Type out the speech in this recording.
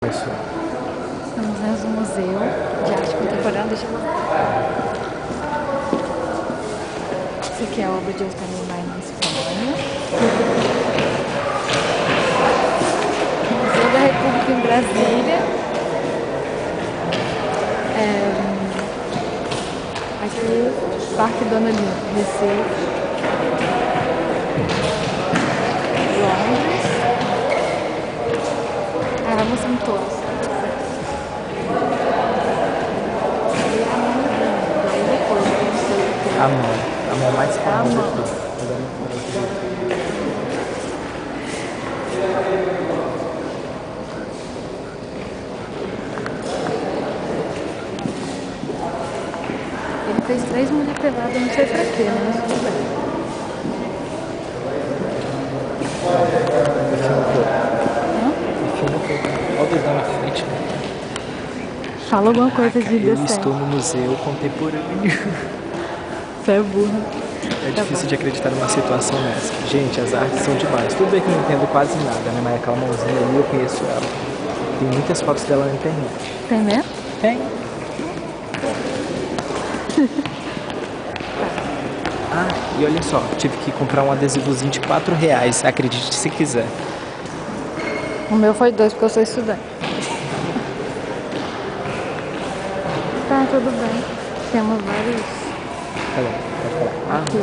pessoal. Estamos no Museu de Arte Contemporânea. Deixa eu mostrar. Esse aqui é a obra de Oscar Niemeyer na Espanha. Museu da República em Brasília. Aqui, Parque Dona Recife. Londres. Vamos em todos. A mão mais famosa de tudo. Ele fez 3 mulheres peladas, não sei pra quê, né? Mas tudo bem. Olha o dedão na frente. Fala alguma coisa de Eu decente. estou no museu contemporâneo. Você é burro. É difícil de acreditar numa situação dessa. Gente, as artes são demais. Tudo bem que eu não entendo quase nada, né? Mas aquela mãozinha ali, eu conheço ela. Tem muitas fotos dela na internet. Tem mesmo? Tem. E olha só, tive que comprar um adesivozinho de R$4, acredite se quiser. O meu foi 2, porque eu sou estudante. Tá, tudo bem. Temos vários... Pode falar. Aqui.